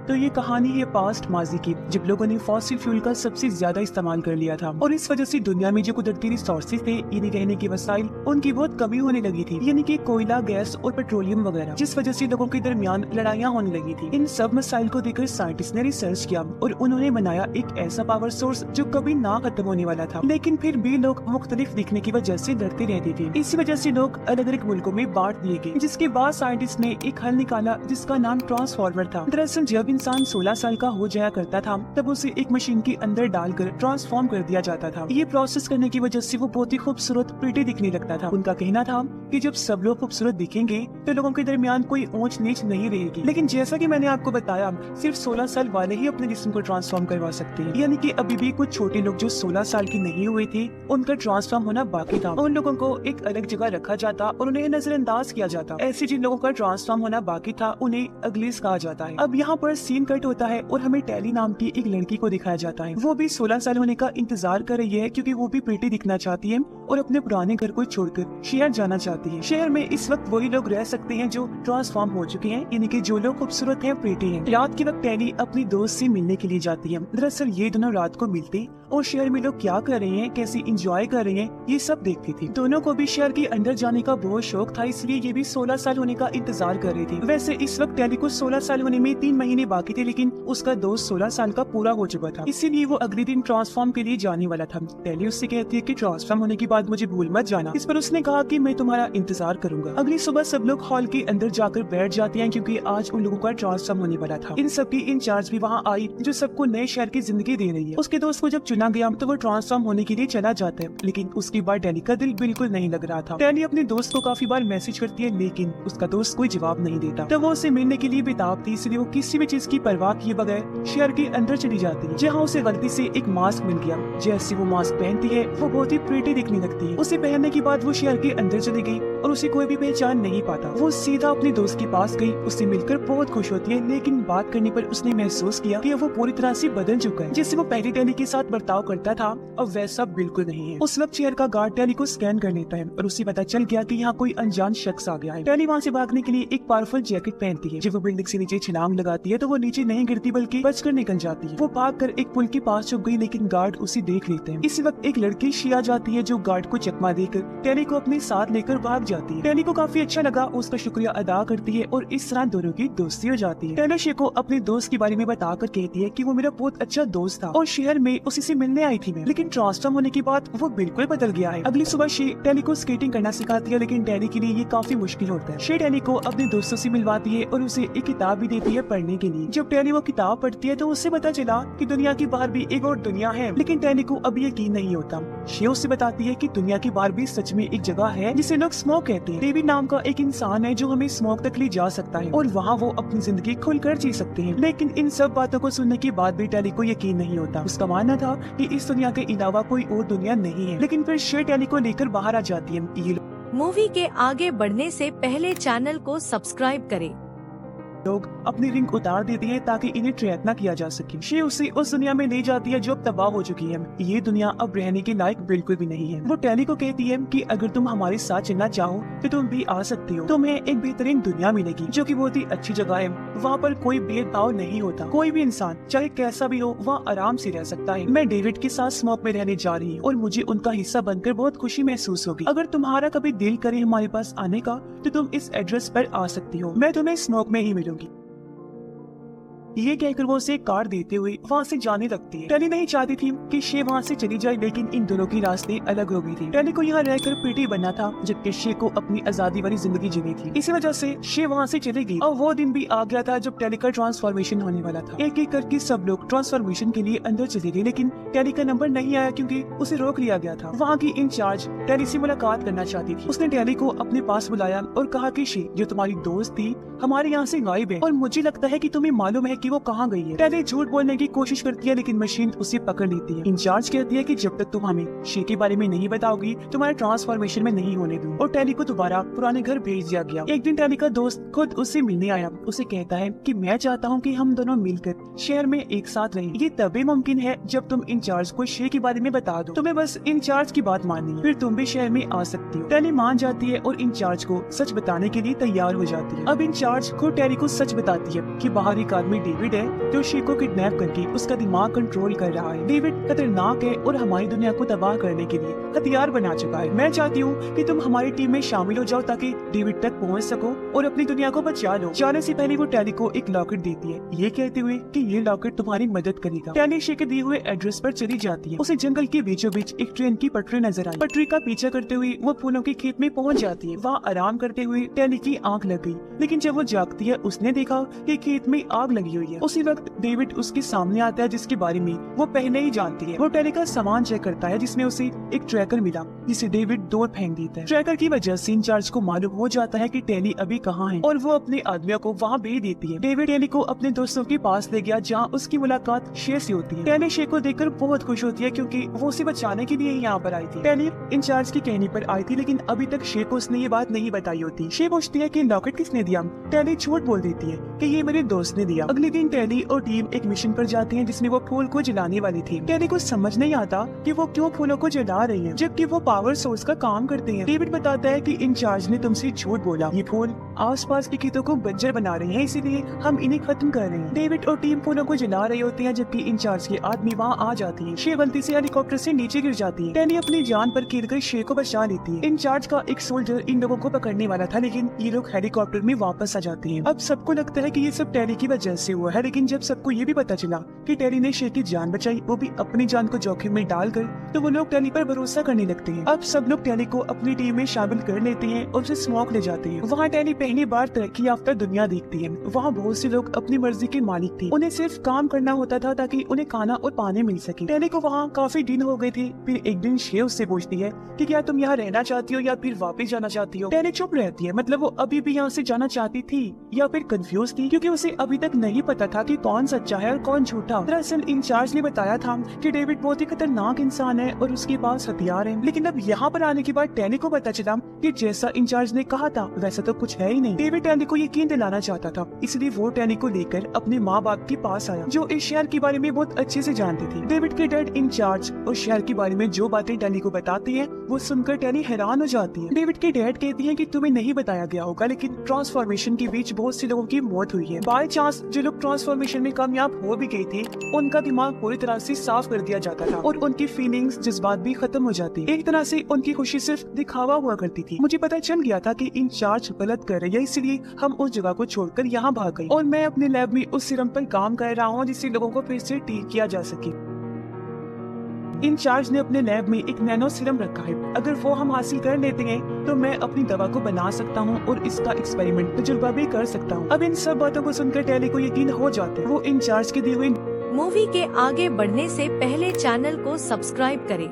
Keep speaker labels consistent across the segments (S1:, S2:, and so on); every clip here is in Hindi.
S1: तो ये कहानी है पास्ट माजी की, जब लोगों ने फॉसिल फ्यूल का सबसे ज्यादा इस्तेमाल कर लिया था और इस वजह से दुनिया में जो कुदरती रिसोर्सेज थे, यानी रहने के वसाइल, उनकी बहुत कमी होने लगी थी, यानी कि कोयला, गैस और पेट्रोलियम वगैरह, जिस वजह से लोगों के दरमियान लड़ाइयाँ होने लगी थी। इन सब मसाइल को देखकर साइंटिस्ट ने रिसर्च किया और उन्होंने बनाया एक ऐसा पावर सोर्स जो कभी ना खत्म होने वाला था, लेकिन फिर भी लोग मुख्तलिफ दिखने की वजह से लड़ते रहते थे। इसी वजह से लोग अलग अलग मुल्कों में बांट दिए गए, जिसके बाद साइंटिस्ट ने एक हल निकाला जिसका नाम ट्रांसफॉर्मर था। दरअसल जब इंसान 16 साल का हो जाया करता था, तब उसे एक मशीन के अंदर डालकर ट्रांसफॉर्म कर दिया जाता था। ये प्रोसेस करने की वजह से वो बहुत ही खूबसूरत, प्रिटी दिखने लगता था। उनका कहना था कि जब सब लोग खूबसूरत दिखेंगे तो लोगों के दरमियान कोई ऊंच नीच नहीं रहेगी। लेकिन जैसा कि मैंने आपको बताया, सिर्फ 16 साल वाले ही अपने जिस्म को ट्रांसफॉर्म करवा सकते हैं, यानी कि अभी भी कुछ छोटे लोग जो 16 साल के नहीं हुए थे, उनका ट्रांसफॉर्म होना बाकी था। उन लोगों को एक अलग जगह रखा जाता और उन्हें नजरअंदाज किया जाता। ऐसे जिन लोगों का ट्रांसफॉर्म होना बाकी था, उन्हें अगलीस कहा जाता है। अब यहाँ पर सीन कट होता है और हमें टेली नाम की एक लड़की को दिखाया जाता है। वो भी 16 साल होने का इंतजार कर रही है, क्योंकि वो भी प्रिटी दिखना चाहती है और अपने पुराने घर को छोड़कर शहर जाना चाहती है। शहर में इस वक्त वही लोग रह सकते हैं जो ट्रांसफॉर्म हो चुके हैं, यानी कि जो लोग खूबसूरत हैं, प्रिटी हैं। रात के वक्त टेली अपनी दोस्त से मिलने के लिए जाती है। दरअसल ये दोनों रात को मिलते और शहर में लोग क्या कर रहे हैं, कैसे इंजॉय कर रहे हैं, ये सब देखती थी। दोनों को भी शहर के अंदर जाने का बहुत शौक था, इसलिए ये भी 16 साल होने का इंतजार कर रही थी। वैसे इस वक्त टेली को 16 साल होने में 3 महीने बाकी थे, लेकिन उसका दोस्त 16 साल का पूरा हो चुका था, इसीलिए वो अगले दिन ट्रांसफॉर्म के लिए जाने वाला था। टेली उससे कहती है कि ट्रांसफॉर्म होने के बाद मुझे भूल मत जाना। इस पर उसने कहा कि मैं तुम्हारा इंतजार करूंगा। अगली सुबह सब लोग हॉल के अंदर जाकर बैठ जाते हैं, क्योंकि आज उन लोगों का ट्रांसफॉर्म होने वाला था। इन सबकी इंचार्ज भी वहाँ आई, जो सबको नए शहर की जिंदगी दे रही है। उसके दोस्त को जब चुना गया तो वो ट्रांसफॉर्म होने के लिए चला जाता है, लेकिन उसकी बात टेली का दिल बिल्कुल नहीं लग रहा था। टेली अपने दोस्त को काफी बार मैसेज करती है, लेकिन उसका दोस्त कोई जवाब नहीं देता। तो वो उसे मिलने के लिए बेताब थी, इसलिए वो किसी भी चीज की परवाह किए बगैर शहर के अंदर चली जाती है, जहाँ उसे गलती से एक मास्क मिल गया। जैसे वो मास्क पहनती है, वो बहुत ही प्रिटी दिखने लगती है। उसे पहनने के बाद वो शहर के अंदर चली गई और उसे कोई भी पहचान नहीं पाता। वो सीधा अपने दोस्त के पास गई, उससे मिलकर बहुत खुश होती है, लेकिन बात करने पर उसने महसूस किया कि वो पूरी तरह से बदल चुका है। जैसे वो पहले टेली के साथ बर्ताव करता था, अब वैसा बिल्कुल नहीं है। उस वक्त शहर का गार्ड टेली को स्कैन कर लेता है और उसे पता चल गया कि यहाँ कोई अनजान शख्स आ गया है। टेली वहाँ से भागने के लिए एक पावरफुल जैकेट पहनती है। जब वो बिल्डिंग से नीचे छलांग लगाती है तो वो नीचे नहीं गिरती, बल्कि बचकर निकल जाती है। वो भागकर एक पुल के पास छुप गई, लेकिन गार्ड उसे देख लेते हैं। इसी वक्त एक लड़की शिया जाती है, जो गार्ड को चकमा देकर टेली को अपने साथ लेकर भाग जाती है। टेली को काफी अच्छा लगा, उसका शुक्रिया अदा करती है और इस तरह दोनों की दोस्ती हो जाती है। टेली शे को अपने दोस्त के बारे में बताकर कहती है कि वो मेरा बहुत अच्छा दोस्त था और शहर में उसी से मिलने आई थी मैं, लेकिन ट्रांसफॉर्म होने के बाद वो बिल्कुल बदल गया है। अगली सुबह शे टेली को स्केटिंग करना सिखाती है, लेकिन टेली के लिए ये काफी मुश्किल होता है। शे टेली को अपने दोस्तों से मिलवाती है और उसे एक किताब भी देती है पढ़ने के लिए। जब टेली वो किताब पढ़ती है तो उससे पता चला कि दुनिया के बाहर भी एक और दुनिया है, लेकिन टेली को अभी यकीन नहीं होता। शे उससे बताती है कि दुनिया के बाहर भी सच में एक जगह है जिसे लोग स्मोक कहते हैं। डेविड नाम का एक इंसान है जो हमें स्मोक तक ले जा सकता है और वहाँ वो अपनी जिंदगी खुलकर जी सकते हैं। लेकिन इन सब बातों को सुनने के बाद भी टेली को यकीन नहीं होता। उसका मानना था कि इस दुनिया के अलावा कोई और दुनिया नहीं है, लेकिन फिर शे टेली को लेकर बाहर आ जाती है। ये
S2: मूवी के आगे बढ़ने से पहले चैनल को सब्सक्राइब करें।
S1: लोग अपनी रिंग उतार देते हैं ताकि इन्हें ट्रैक न किया जा सके। शे उसे उस दुनिया में ले जाती है जो अब तबाह हो चुकी है। ये दुनिया अब रहने के लायक बिल्कुल भी नहीं है। वो टेली को कहती है कि अगर तुम हमारे साथ चलना चाहो तो तुम भी आ सकती हो। तुम्हें एक बेहतरीन दुनिया मिलेगी जो कि बहुत ही अच्छी जगह है। वहाँ पर कोई भेदभाव नहीं होता, कोई भी इंसान चाहे कैसा भी हो वहाँ आराम से रह सकता है। मैं डेविड के साथ स्मोक में रहने जा रही हूँ और मुझे उनका हिस्सा बनकर बहुत खुशी महसूस होगी। अगर तुम्हारा कभी दिल करे हमारे पास आने का तो तुम इस एड्रेस पर आ सकती हो। मैं तुम्हें स्मोक में ही मिलूंगी। ये कहकर वो उसे कार्ड देते हुए वहाँ से जाने लगती है। टेली नहीं चाहती थी कि शे वहाँ से चली जाए, लेकिन इन दोनों की रास्ते अलग हो गई थी। टेली को यहाँ रहकर प्रिटी बनना था, जबकि शे को अपनी आजादी वाली जिंदगी जीनी थी। इसी वजह से शे वहाँ से चली गई और वो दिन भी आ गया था जब टेली का ट्रांसफॉर्मेशन होने वाला था। एक एक करके सब लोग ट्रांसफॉर्मेशन के लिए अंदर चले गए, लेकिन टेली का नंबर नहीं आया क्योंकि उसे रोक लिया गया था। वहाँ की इंचार्ज टेली से मुलाकात करना चाहती थी। उसने टेली को अपने पास बुलाया और कहा कि शे जो तुम्हारी दोस्त थी हमारे यहाँ से गायब है और मुझे लगता है कि तुम्हें मालूम है कि वो कहाँ गई है। टेली झूठ बोलने की कोशिश करती है, लेकिन मशीन उसे पकड़ लेती है। इंचार्ज कहती है कि जब तक तुम हमें शे के बारे में नहीं बताओगी तुम्हारे ट्रांसफॉर्मेशन में नहीं होने दूँ, और टेली को दोबारा पुराने घर भेज दिया गया। एक दिन टेली का दोस्त खुद उससे मिलने आया। उसे कहता है कि मैं चाहता हूँ कि हम दोनों मिलकर शहर में एक साथ रहें। ये तभी मुमकिन है जब तुम इंचार्ज को शे के बारे में बता दो। तुम्हें बस इंचार्ज की बात माननी है, फिर तुम भी शहर में आ सकती हो। टेली मान जाती है और इंचार्ज को सच बताने के लिए तैयार हो जाती है। अब इंचार्ज खुद टेली को सच बताती है कि बाहर एक आदमी डेविड है जो शे को किडनैप करके उसका दिमाग कंट्रोल कर रहा है। डेविड खतरनाक है और हमारी दुनिया को तबाह करने के लिए हथियार बना चुका है। मैं चाहती हूँ कि तुम हमारी टीम में शामिल हो जाओ ताकि डेविड तक पहुँच सको और अपनी दुनिया को बचा लो। जाने से पहले वो टैली को एक लॉकेट देती है, ये कहते हुए कि ये लॉकेट तुम्हारी मदद करेगा। टैली शे के दिए हुए एड्रेस पर चली जाती है। उसे जंगल के बीचों बीच एक ट्रेन की पटरी नजर आई। पटरी का पीछा करते हुए वो फूलों के खेत में पहुंच जाती है। वहाँ आराम करते हुए टैली की आंख लग गई, लेकिन जब वो जागती है उसने देखा कि खेत में आग लगी हुई है। उसी वक्त डेविड उसके सामने आता है जिसके बारे में वो पहले ही जानती है। वो टैली का सामान चेक करता है जिसमें उसे एक ट्रैकर मिला जिसे डेविड दूर फेंक देता है। ट्रैकर की वजह से इंचार्ज को मालूम हो जाता है कि टैली अभी कहाँ है और वो अपने आदमियों को वहाँ भेज देती है। डेविड टैली को अपने दोस्तों के पास ले गया जहाँ उसकी मुलाकात शे से होती है। टैली शे को देखकर बहुत खुश होती है क्योंकि वो उसे बचाने के लिए यहाँ पर आई थी। टैली इंचार्ज की कहने पर आई थी लेकिन अभी तक शे को उसने ये बात नहीं बताई होती। शे पूछती है कि लॉकेट किसने दिया। टैली झूठ बोल देती है कि ये मेरे दोस्त ने दिया। अगले दिन टैली और टीम एक मिशन पर जाती है जिसमें वो फूल को जलाने वाली थी। टैली को समझ नहीं आता कि वो क्यों फूलों को जला रही है जबकि वो पावर सोर्स का काम करते हैं। डेविड बताता है कि इंचार्ज ने तुमसे झूठ बोला, ये फूल आसपास के खेतों को बंजर बना रहे हैं इसीलिए हम इन्हें खत्म कर रहे हैं। डेविड और टीम फूलों को जला रहे होते हैं जबकि इंचार्ज के आदमी वहाँ आ जाती है। शे गलती से हेलीकॉप्टर से नीचे गिर जाती है। टैली अपनी जान पर खेलकर शे को बचा लेती है। इंचार्ज का एक सोल्जर इन लोगों को पकड़ने वाला था लेकिन ये लोग हेलीकॉप्टर में वापस आ जाते हैं। अब सबको लगता है कि ये सब टैली की वजह से हुआ है, लेकिन जब सबको ये भी पता चला कि टैली ने शे की जान बचाई, वो भी अपनी जान को जोखिम में डालकर, तो वो लोग टैली पर भरोसा करने लगते हैं। अब सब लोग टैली को अपनी टीम में शामिल कर लेते हैं और उसे स्मोक ले जाते हैं। वहाँ टैली पहली बार तरक्की याफ्ता दुनिया देखती है। वहाँ बहुत से लोग अपनी मर्जी के मालिक थे, उन्हें सिर्फ काम करना होता था ताकि उन्हें खाना और पानी मिल सके। टैली को वहाँ काफी दिन हो गए थे। फिर एक दिन शे उससे पूछती है कि क्या तुम यहाँ रहना चाहती हो या फिर वापस जाना चाहती हो। टैली चुप रहती है, मतलब वो अभी भी यहाँ से जाना चाहती थी या फिर कंफ्यूज थी क्योंकि उसे अभी तक नहीं पता था कि कौन सच्चा है और कौन झूठा। दरअसल इंचार्ज ने बताया था कि डेविड बहुत ही खतरनाक इंसान है और उसके पास हथियार है, लेकिन अब यहाँ पर आने के बाद टैली को पता चला कि जैसा इंचार्ज ने कहा था वैसा तो कुछ है ही नहीं। डेविड टैली को यकीन दिलाना चाहता था, इसलिए वो टैली को लेकर अपने माँ बाप के पास आया जो इस शहर के बारे में बहुत अच्छे से जानते थे। डेविड के डैड इंचार्ज और शहर के बारे में जो बातें टैली को बताते हैं वो सुनकर टैली हैरान हो जाती है। डेविड के डैड कहती हैं कि तुम्हें नहीं बताया गया होगा लेकिन ट्रांसफॉर्मेशन के बीच बहुत से लोगों की मौत हुई है। बाय चांस जो लोग ट्रांसफॉर्मेशन में कामयाब हो भी गए थे उनका दिमाग पूरी तरह से साफ कर दिया जाता था और उनकी फीलिंग्स जज्बात भी खत्म हो जाती। एक तरह से उनकी खुशी सिर्फ दिखावा हुआ करती थी। मुझे पता चल गया था कि इंचार्ज गलत कर रही है, इसलिए हम उस जगह को छोड़कर यहाँ भाग गए और मैं अपने लैब में उस सीरम पर काम कर रहा हूँ जिससे लोगों को फिर से ठीक किया जा सके। इंचार्ज ने अपने लैब में एक नैनो सीरम रखा है, अगर वो हम हासिल कर लेते हैं तो मैं अपनी दवा को बना सकता हूँ और इसका एक्सपेरिमेंट तजुर्बा भी कर सकता हूँ। अब इन सब बातों को सुनकर टैली को यकीन हो जाता है। वो इंचार्ज के दिए हुए
S2: मूवी के आगे बढ़ने से पहले चैनल को सब्सक्राइब करें।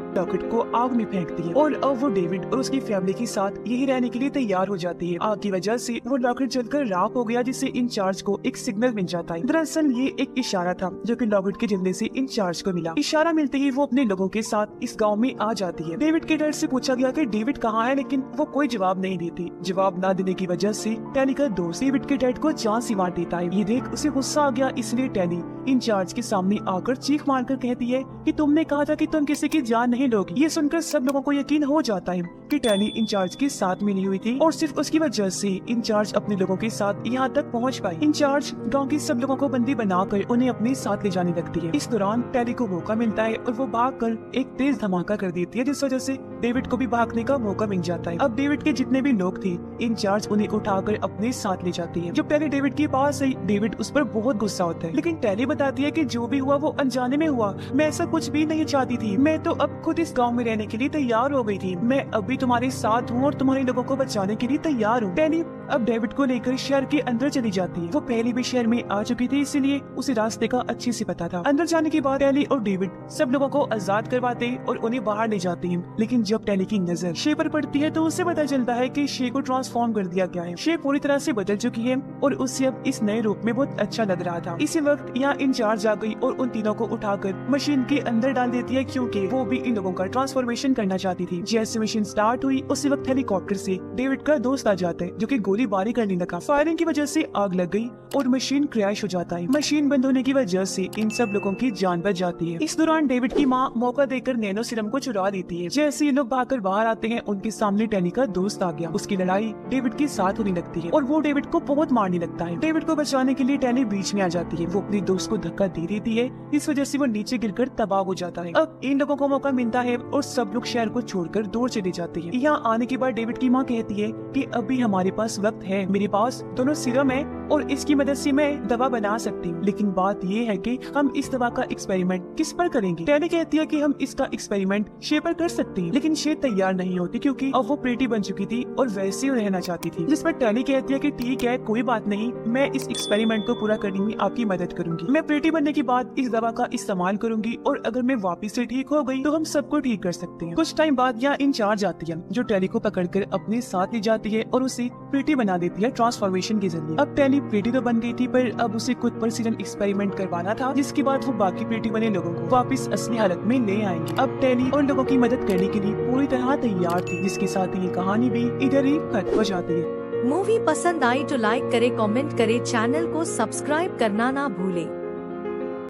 S1: लॉकेट को आग में फेंकती है और अब वो डेविड और उसकी फैमिली के साथ यही रहने के लिए तैयार हो जाती है। आग की वजह से वो लॉकेट जलकर राख हो गया जिससे इंचार्ज को एक सिग्नल मिल जाता है। दरअसल ये एक इशारा था जो कि लॉकेट के जलने से इंचार्ज को मिला। इशारा मिलते ही वो अपने लोगों के साथ इस गांव में आ जाती है। डेविड के डर से पूछा गया कि डेविड कहाँ है, लेकिन वो कोई जवाब नहीं देती। जवाब न देने की वजह से टैली का दोस्त डेविड के डैड को जान से मार देता है। ये देख उसे गुस्सा आ गया, इसलिए टैली इंचार्ज के सामने आकर चीख मारकर कहती है कि तुमने कहा था कि तुम किसी की जान नहीं लोगी। ये सुनकर सब लोगों को यकीन हो जाता है कि टैली इंचार्ज के साथ मिली हुई थी और सिर्फ उसकी वजह से इंचार्ज अपने लोगों के साथ यहाँ तक पहुँच पाई। इंचार्ज गांव के सब लोगों को बंदी बनाकर उन्हें अपने साथ ले जाने लगती है। इस दौरान टैली को मौका मिलता है और वो भागकर एक तेज धमाका कर देती है जिस वजह से डेविड को भी भागने का मौका मिल जाता है। अब डेविड के जितने भी लोग थे इंचार्ज उन्हें उठाकर अपने साथ ले जाती है। जब टैली डेविड के पास आई डेविड उस पर बहुत गुस्सा होता है, लेकिन टैली बताती है कि जो भी हुआ वो अनजाने में हुआ, मैं ऐसा कुछ भी नहीं चाहती थी, मैं तो अब खुद इस गाँव में रहने के लिए तैयार हो गई थी, मैं अभी तुम्हारे साथ हूँ और तुम्हारे लोगों को बचाने के लिए तैयार हूँ। टैली अब डेविड को लेकर शहर के अंदर चली जाती है। वो पहले भी शहर में आ चुकी थी इसलिए उसे रास्ते का अच्छे से पता था। अंदर जाने के बाद टैली और डेविड सब लोगों को आजाद करवाते और उन्हें बाहर ले जाते हैं। लेकिन जब टैली की नजर शे पर पड़ती है तो उसे पता चलता है कि शे को ट्रांसफॉर्म कर दिया गया है। शे पूरी तरह से बदल चुकी है और उसे अब इस नए रूप में बहुत अच्छा लग रहा था। इसी वक्त यहाँ इंचार्ज आ गई और उन तीनों को उठाकर मशीन के अंदर डाल देती है क्योंकि वो भी इन लोगों का ट्रांसफॉर्मेशन करना चाहती थी। जैसे मशीन स्टार्ट हुई उसी वक्त हेलीकॉप्टर से डेविड का दोस्त आ जाता है जो कि गोलीबारी करने लगा। फायरिंग की वजह से आग लग गई और मशीन क्रैश हो जाता है। मशीन बंद होने की वजह से इन सब लोगों की जान बच जाती है। इस दौरान डेविड की माँ मौका देकर नैनो सीरम को चुरा लेती है। जैसे ये लोग भागकर बाहर आते हैं, उनके सामने टैनी का दोस्त आ गया। उसकी लड़ाई डेविड के साथ होने लगती है और वो डेविड को बहुत मारने लगता है। डेविड को बचाने के लिए टैनी बीच में आ जाती है। वो अपने दोस्त को धक्का दे देती है, इस वजह से वो नीचे गिरकर तबाह हो जाता है। अब इन लोगों को मौका मिलता है और सब लोग शहर को छोड़कर दूर चले जाते हैं। यहाँ आने के बाद डेविड की माँ कहती है कि अभी हमारे पास वक्त है, मेरे पास दोनों सीरम है और इसकी मदद से मैं दवा बना सकती हूँ। लेकिन बात ये है कि हम इस दवा का एक्सपेरिमेंट किस पर करेंगे। टैनी कहती है कि हम इसका एक्सपेरिमेंट शे पर कर सकते हैं, लेकिन शे तैयार नहीं होती क्योंकि अब वो प्रीटी बन चुकी थी और वैसे ही रहना चाहती थी। जिस पर टैनी कहती है कि ठीक है, कोई बात नहीं, मैं इस एक्सपेरिमेंट को पूरा करने में आपकी मदद करूंगी। मैं प्रीटी बनने के बाद इस दवा का इस्तेमाल करूंगी और अगर मैं वापस से ठीक हो गई तो हम सबको ठीक कर सकते हैं। कुछ टाइम बाद यहाँ इंचार्ज आती है जो टैनी को पकड़कर अपने साथ ले जाती है और उसे प्रीटी बना देती है ट्रांसफॉर्मेशन के जरिए। अब टैनी प्रीटी तो बन गई थी, पर अब उसे खुद पर सीरम एक्सपेरिमेंट करवाना था, जिसके बाद वो बाकी प्रीटी बने लोगों को वापस असली हालत में ले आएंगे। अब टैनी उन लोगों की मदद करने के लिए पूरी तरह तैयार थी, जिसके साथ ये कहानी भी इधर ही खत्म हो जाती है।
S2: मूवी पसंद आई तो लाइक करे, कमेंट करे, चैनल को सब्सक्राइब करना ना भूले।